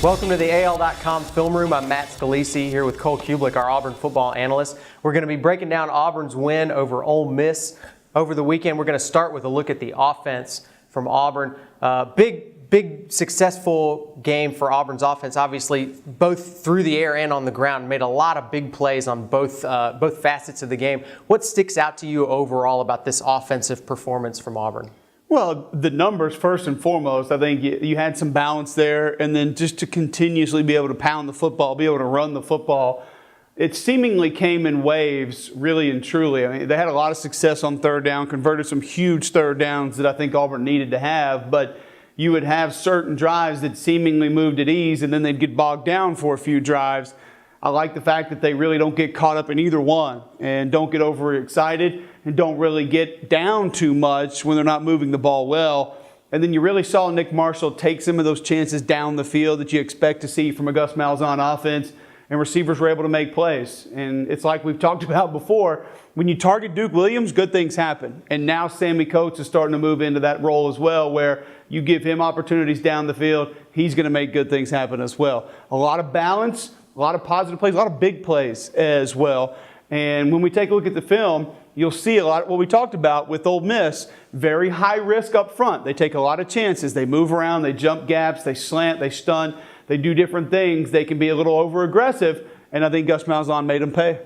Welcome to the AL.com film room. I'm Matt Scalisi here with Cole Cubelic, our Auburn football analyst. We're going to be breaking down Auburn's win over Ole Miss over the weekend. We're going to start with a look at the offense from Auburn. Big successful game for Auburn's offense, obviously, both through the air and on the ground. Made a lot of big plays on both facets of the game. What sticks out to you overall about this offensive performance from Auburn? Well, the numbers first and foremost. I think you had some balance there, and then just to continuously be able to pound the football, be able to run the football, it seemingly came in waves, really and truly. I mean, they had a lot of success on third down, converted some huge third downs that I think Auburn needed to have, but you would have certain drives that seemingly moved at ease, and then they'd get bogged down for a few drives. I like the fact that they really don't get caught up in either one and don't get overexcited and don't really get down too much when they're not moving the ball well. And then you really saw Nick Marshall take some of those chances down the field that you expect to see from a Gus Malzahn offense, and receivers were able to make plays. And it's like we've talked about before, when you target Duke Williams, good things happen. And now Sammy Coates is starting to move into that role as well, where you give him opportunities down the field, he's going to make good things happen as well. A lot of balance, a lot of positive plays, a lot of big plays as well. And when we take a look at the film, you'll see a lot of what we talked about with Ole Miss. Very high risk up front. They take a lot of chances. They move around, they jump gaps, they slant, they stun, they do different things. They can be a little over aggressive, and I think Gus Malzahn made them pay.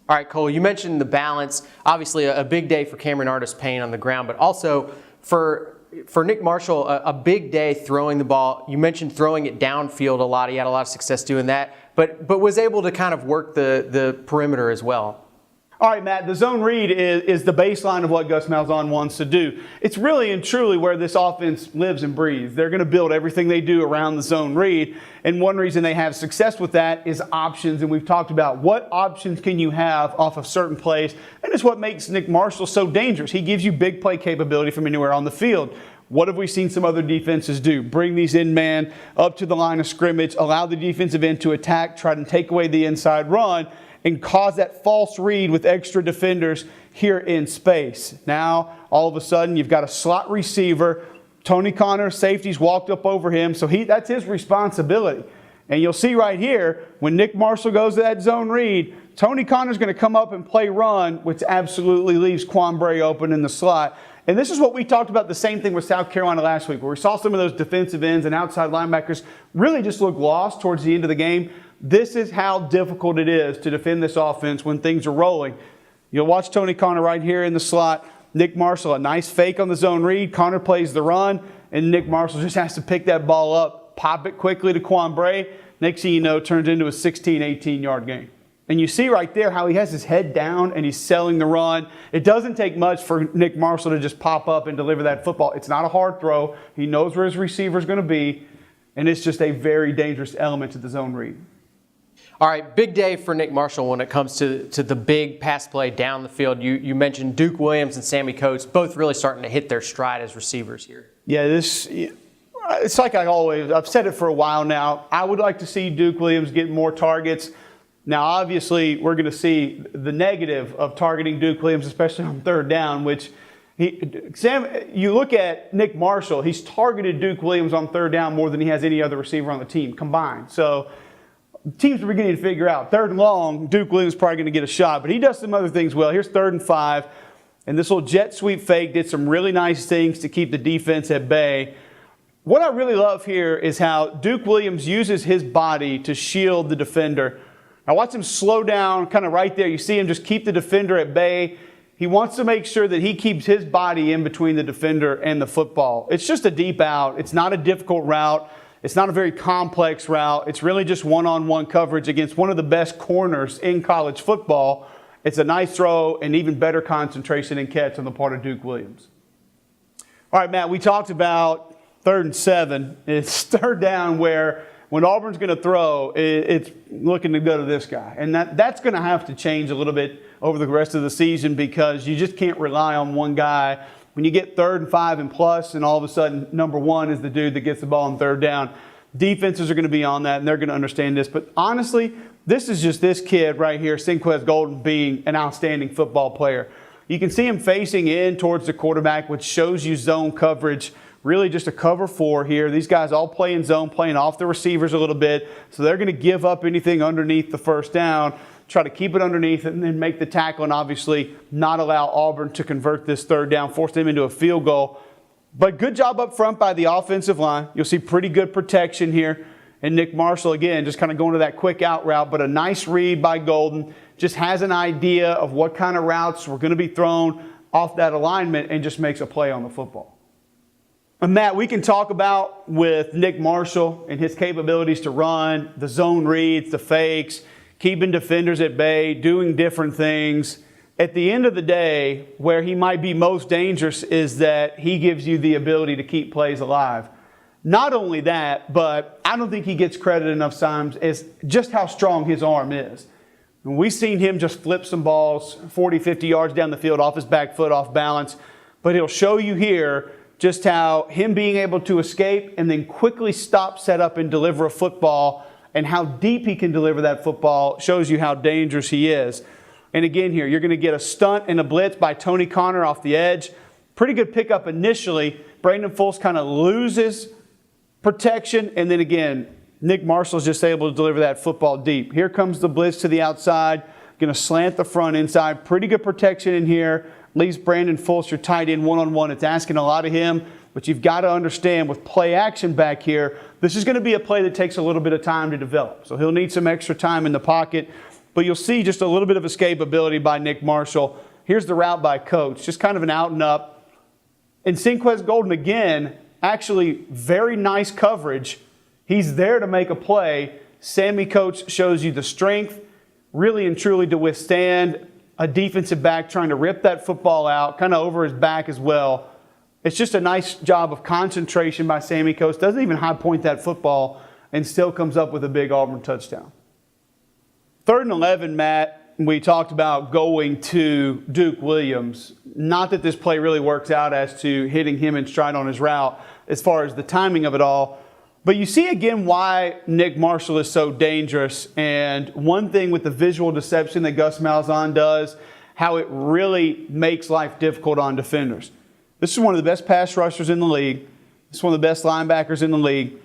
All right, Cole, you mentioned the balance. Obviously, a big day for Cameron Artis-Payne on the ground, but also for Nick Marshall, a big day throwing the ball. You mentioned throwing it downfield a lot. He had a lot of success doing that, but was able to kind of work the perimeter as well. All right, Matt, the zone read is the baseline of what Gus Malzahn wants to do. It's really and truly where this offense lives and breathes. They're going to build everything they do around the zone read, and one reason they have success with that is options, and we've talked about what options can you have off of certain plays, and it's what makes Nick Marshall so dangerous. He gives you big play capability from anywhere on the field. What have we seen some other defenses do? Bring these in man up to the line of scrimmage, allow the defensive end to attack, try to take away the inside run, and cause that false read with extra defenders here in space. Now, all of a sudden, you've got a slot receiver. Tony Connor, safety's walked up over him, so that's his responsibility. And you'll see right here, when Nick Marshall goes to that zone read, Tony Connor's going to come up and play run, which absolutely leaves Quan Bray open in the slot. And this is what we talked about, the same thing with South Carolina last week, where we saw some of those defensive ends and outside linebackers really just look lost towards the end of the game. This is how difficult it is to defend this offense when things are rolling. You'll watch Tony Connor right here in the slot. Nick Marshall, a nice fake on the zone read. Connor plays the run, and Nick Marshall just has to pick that ball up, pop it quickly to Quan Bray. Next thing you know, it turns into a 16, 18-yard game. And you see right there how he has his head down and he's selling the run. It doesn't take much for Nick Marshall to just pop up and deliver that football. It's not a hard throw. He knows where his receiver is going to be, and it's just a very dangerous element to the zone read. All right, big day for Nick Marshall when it comes to the big pass play down the field. You mentioned Duke Williams and Sammy Coates, both really starting to hit their stride as receivers here. Yeah, it's like I've said it for a while now. I would like to see Duke Williams get more targets. Now, obviously, we're going to see the negative of targeting Duke Williams, especially on third down, which you look at Nick Marshall, he's targeted Duke Williams on third down more than he has any other receiver on the team combined. So teams are beginning to figure out third and long, Duke Williams is probably going to get a shot, but he does some other things well. Here's 3rd and 5, and this little jet sweep fake did some really nice things to keep the defense at bay. What I really love here is how Duke Williams uses his body to shield the defender. Now watch him slow down kind of right there. You see him just keep the defender at bay. He wants to make sure that he keeps his body in between the defender and the football. It's just a deep out. It's not a difficult route. It's not a very complex route. It's really just one-on-one coverage against one of the best corners in college football. It's a nice throw and even better concentration and catch on the part of Duke Williams. All right, Matt, we talked about 3rd and 7. It's third down where when Auburn's going to throw, it's looking to go to this guy. And that's going to have to change a little bit over the rest of the season because you just can't rely on one guy. When you get 3rd and 5 and plus, and all of a sudden number 1 is the dude that gets the ball on third down, defenses are going to be on that, and they're going to understand this. But honestly, this is just this kid right here, Sinquez Golden, being an outstanding football player. You can see him facing in towards the quarterback, which shows you zone coverage really just a cover 4 here. These guys all play in zone, playing off the receivers a little bit. So they're going to give up anything underneath the first down, try to keep it underneath and then make the tackle and obviously not allow Auburn to convert this third down, force them into a field goal. But good job up front by the offensive line. You'll see pretty good protection here. And Nick Marshall, again, just kind of going to that quick out route, but a nice read by Golden. Just has an idea of what kind of routes were going to be thrown off that alignment and just makes a play on the football. And Matt, we can talk about with Nick Marshall and his capabilities to run, the zone reads, the fakes, keeping defenders at bay, doing different things. At the end of the day, where he might be most dangerous is that he gives you the ability to keep plays alive. Not only that, but I don't think he gets credit enough times as just how strong his arm is. We've seen him just flip some balls 40, 50 yards down the field off his back foot, off balance. But he'll show you here just how him being able to escape and then quickly stop, set up, and deliver a football and how deep he can deliver that football shows you how dangerous he is. And again here, you're going to get a stunt and a blitz by Tony Connor off the edge. Pretty good pickup initially. Brandon Fultz kind of loses protection, and then again, Nick Marshall's just able to deliver that football deep. Here comes the blitz to the outside. Going to slant the front inside. Pretty good protection in here. Leaves Brandon Fultz, your tight end, one-on-one. It's asking a lot of him, but you've got to understand with play action back here, this is going to be a play that takes a little bit of time to develop. So he'll need some extra time in the pocket, but you'll see just a little bit of escapability by Nick Marshall. Here's the route by Coach, just kind of an out and up. And Sinquez Golden, again, actually very nice coverage. He's there to make a play. Sammy Coach shows you the strength, really and truly to withstand a defensive back trying to rip that football out, kind of over his back as well. It's just a nice job of concentration by Sammy Coach. Doesn't even high point that football and still comes up with a big Auburn touchdown. 3rd and 11, Matt, we talked about going to Duke Williams. Not that this play really works out as to hitting him in stride on his route as far as the timing of it all. But you see again why Nick Marshall is so dangerous. And one thing with the visual deception that Gus Malzahn does, how it really makes life difficult on defenders. This is one of the best pass rushers in the league. This is one of the best linebackers in the league.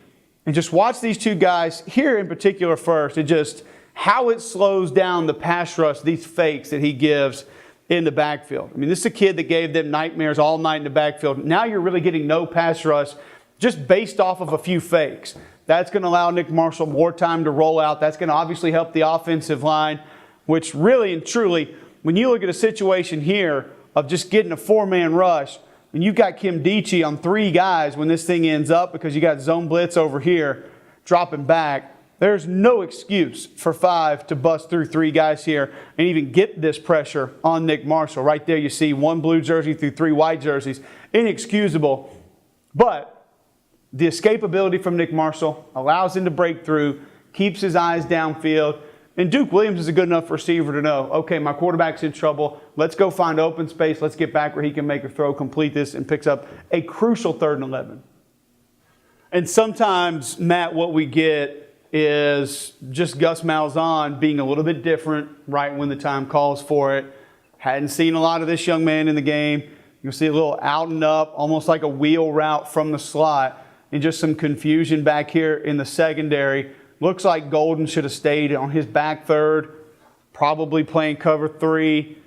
And just watch these two guys here in particular first. It just how it slows down the pass rush, these fakes that he gives in the backfield. I mean, this is a kid that gave them nightmares all night in the backfield. Now you're really getting no pass rush just based off of a few fakes. That's going to allow Nick Marshall more time to roll out. That's going to obviously help the offensive line, which really and truly, when you look at a situation here of just getting a 4-man rush, and you've got Kim Dichie on 3 guys when this thing ends up because you got zone blitz over here dropping back, there's no excuse for 5 to bust through 3 guys here and even get this pressure on Nick Marshall. Right there you see 1 blue jersey through 3 white jerseys. Inexcusable. But the escapability from Nick Marshall allows him to break through, keeps his eyes downfield, and Duke Williams is a good enough receiver to know, okay, my quarterback's in trouble. Let's go find open space. Let's get back where he can make a throw, complete this, and picks up a crucial 3rd and 11. And sometimes, Matt, what we get is just Gus Malzahn being a little bit different right when the time calls for it. Hadn't seen a lot of this young man in the game. You'll see a little out and up, almost like a wheel route from the slot, and just some confusion back here in the secondary. Looks like Golden should have stayed on his back third, probably playing cover 3.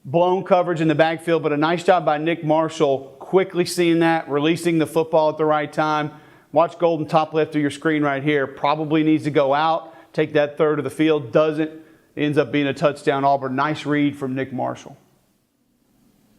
Blown coverage in the backfield, but a nice job by Nick Marshall quickly seeing that, releasing the football at the right time. Watch Golden top left of your screen right here. Probably needs to go out, take that third of the field. Doesn't. Ends up being a touchdown Auburn. Nice read from Nick Marshall.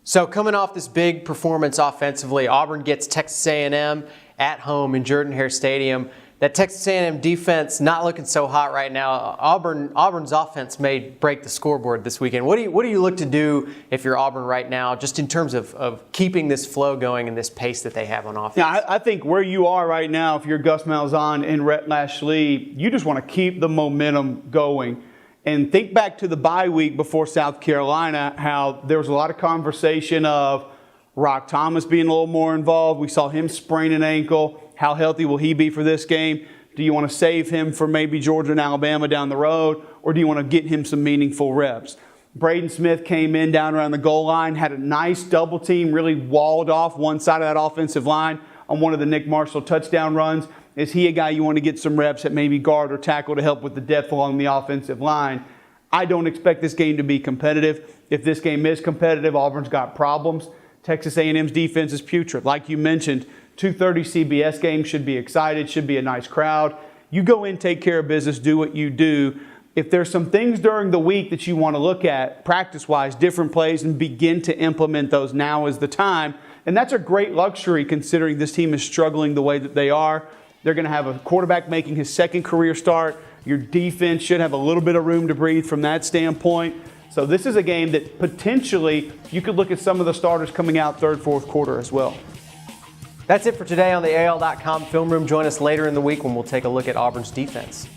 So coming off this big performance offensively, Auburn gets Texas A&M at home in Jordan-Hare Stadium. That Texas A&M defense not looking so hot right now. Auburn's offense may break the scoreboard this weekend. What do you look to do if you're Auburn right now, just in terms of keeping this flow going and this pace that they have on offense? Yeah, I think where you are right now, if you're Gus Malzahn and Rhett Lashlee, you just want to keep the momentum going. And think back to the bye week before South Carolina, how there was a lot of conversation of Rock Thomas being a little more involved. We saw him sprain an ankle. How healthy will he be for this game? Do you want to save him for maybe Georgia and Alabama down the road, or do you want to get him some meaningful reps? Braden Smith came in down around the goal line, had a nice double team, really walled off one side of that offensive line on one of the Nick Marshall touchdown runs. Is he a guy you want to get some reps at maybe guard or tackle to help with the depth along the offensive line? I don't expect this game to be competitive. If this game is competitive, Auburn's got problems. Texas A&M's defense is putrid. Like you mentioned, 2:30 CBS game, should be excited, should be a nice crowd. You go in, take care of business, do what you do. If there's some things during the week that you want to look at, practice-wise, different plays, and begin to implement those, now is the time. And that's a great luxury considering this team is struggling the way that they are. They're going to have a quarterback making his second career start. Your defense should have a little bit of room to breathe from that standpoint. So this is a game that potentially you could look at some of the starters coming out third, fourth quarter as well. That's it for today on the AL.com Film Room. Join us later in the week when we'll take a look at Auburn's defense.